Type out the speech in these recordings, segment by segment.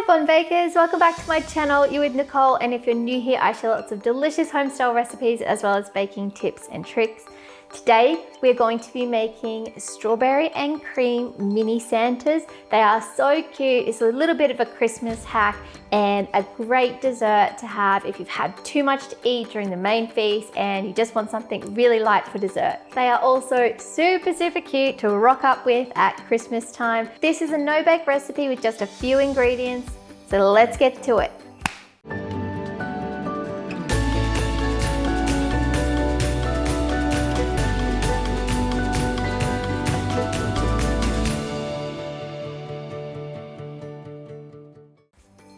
Hi Bon Bakers, welcome back to my channel. You're with Nicole, and if you're new here, I share lots of delicious home style recipes as well as baking tips and tricks. Today, we're going to be making strawberry and cream mini Santas. They are so cute. It's a little bit of a Christmas hack and a great dessert to have if you've had too much to eat during the main feast and you just want something really light for dessert. They are also super cute to rock up with at Christmas time. This is a no-bake recipe with just a few ingredients, so let's get to it.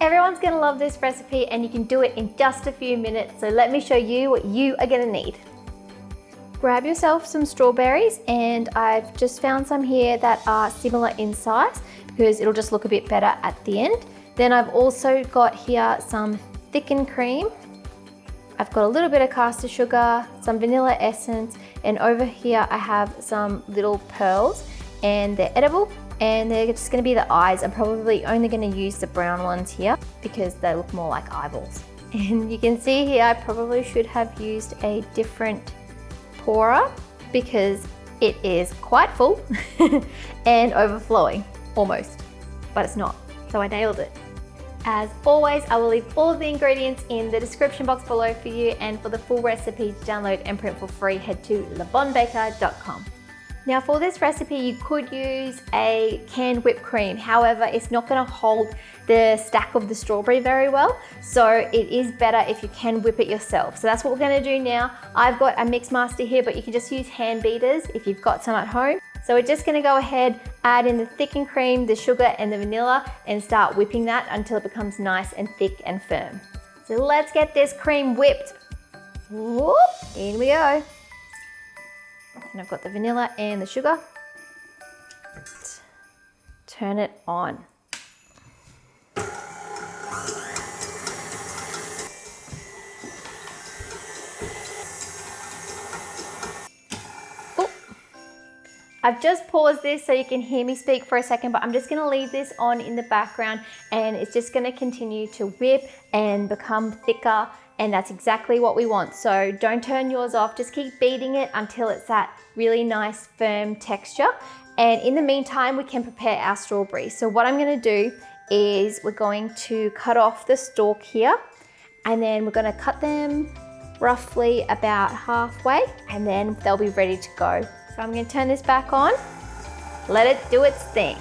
Everyone's gonna love this recipe and you can do it in just a few minutes, so let me show you what you are gonna need. Grab yourself some strawberries, and I've just found some here that are similar in size because it'll just look a bit better at the end. Then I've also got here some thickened cream. I've got a little bit of caster sugar, some vanilla essence, and over here I have some little pearls, and they're edible. And they're just gonna be the eyes. I'm probably only gonna use the brown ones here because they look more like eyeballs. And you can see here, I probably should have used a different pourer because it is quite full and overflowing, almost, but it's not, so I nailed it. As always, I will leave all of the ingredients in the description box below for you, and for the full recipe to download and print for free, head to lebonbaker.com. Now for this recipe, you could use a canned whipped cream. However, it's not gonna hold the stack of the strawberry very well. So it is better if you can whip it yourself. So that's what we're gonna do now. I've got a mix master here, but you can just use hand beaters if you've got some at home. So we're just gonna go ahead, add in the thickened cream, the sugar and the vanilla, and start whipping that until it becomes nice and thick and firm. So let's get this cream whipped. Whoop, in we go. And I've got the vanilla and the sugar. Turn it on. Ooh. I've just paused this so you can hear me speak for a second, but I'm just gonna leave this on in the background, and it's just gonna continue to whip and become thicker. And that's exactly what we want. So don't turn yours off, just keep beating it until it's that really nice firm texture. And in the meantime, we can prepare our strawberries. So what I'm gonna do is we're going to cut off the stalk here, and then we're gonna cut them roughly about halfway, and then they'll be ready to go. So I'm gonna turn this back on, let it do its thing.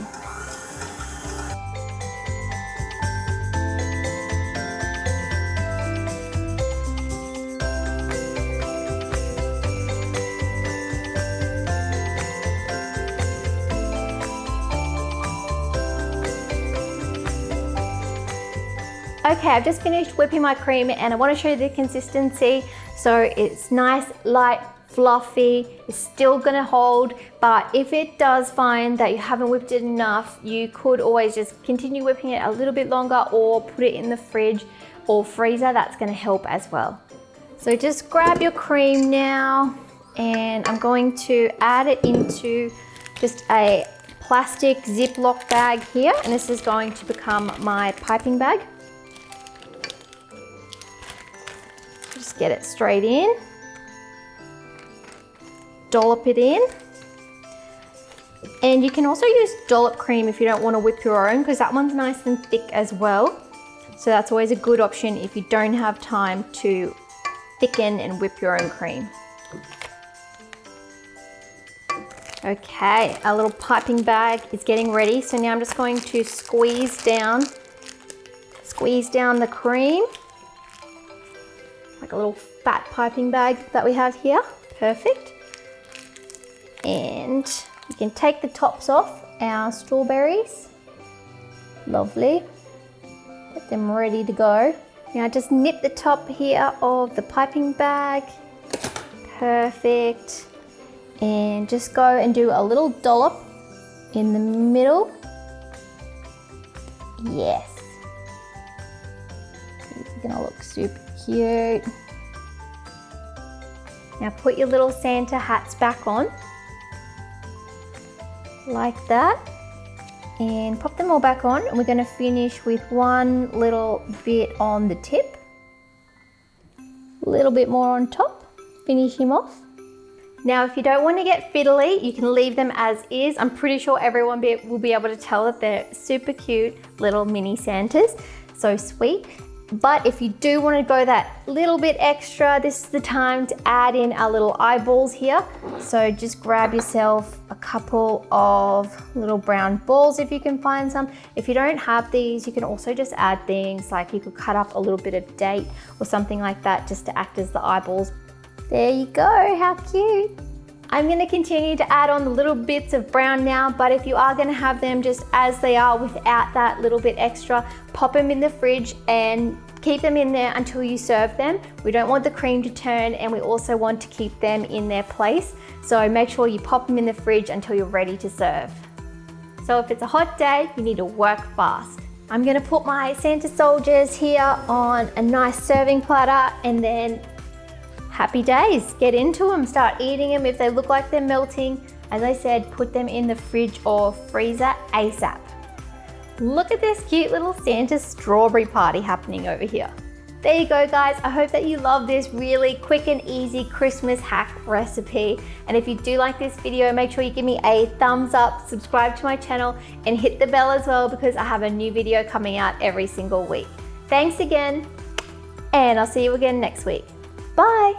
Okay, I've just finished whipping my cream, and I want to show you the consistency. So it's nice, light, fluffy. It's still gonna hold, but if it does find that you haven't whipped it enough, you could always just continue whipping it a little bit longer or put it in the fridge or freezer. That's gonna help as well. So just grab your cream now, and I'm going to add it into just a plastic Ziploc bag here, and this is going to become my piping bag. Just get it straight in, dollop it in, and you can also use dollop cream if you don't want to whip your own, because that one's nice and thick as well. So that's always a good option if you don't have time to thicken and whip your own cream. Okay, our little piping bag is getting ready. So now I'm just going to squeeze down the cream, like a little fat piping bag that we have here. Perfect. And you can take the tops off our strawberries. Lovely. Get them ready to go. Now just nip the top here of the piping bag. Perfect. And just go and do a little dollop in the middle. Yes. It's gonna look super cute. Now put your little Santa hats back on, like that. and pop them all back on. And we're going to finish with one little bit on the tip, a little bit more on top, finish him off. Now, if you don't want to get fiddly, you can leave them as is. I'm pretty sure everyone will be able to tell that they're super cute little mini Santas, so sweet. But if you do want to go that little bit extra, this is the time to add in our little eyeballs here. So just grab yourself a couple of little brown balls if you can find some. If you don't have these, you can also just add things like you could cut up a little bit of date or something like that just to act as the eyeballs. There you go, how cute. I'm going to continue to add on the little bits of brown now, but if you are going to have them just as they are without that little bit extra, pop them in the fridge and keep them in there until you serve them. We don't want the cream to turn, and we also want to keep them in their place. So make sure you pop them in the fridge until you're ready to serve. So if it's a hot day, you need to work fast. I'm going to put my Santa soldiers here on a nice serving platter, and then happy days, get into them, start eating them. If they look like they're melting, as I said, put them in the fridge or freezer ASAP. Look at this cute little Santa strawberry party happening over here. There you go, guys. I hope that you love this really quick and easy Christmas hack recipe. And if you do like this video, make sure you give me a thumbs up, subscribe to my channel, and hit the bell as well, because I have a new video coming out every single week. Thanks again, and I'll see you again next week. Bye.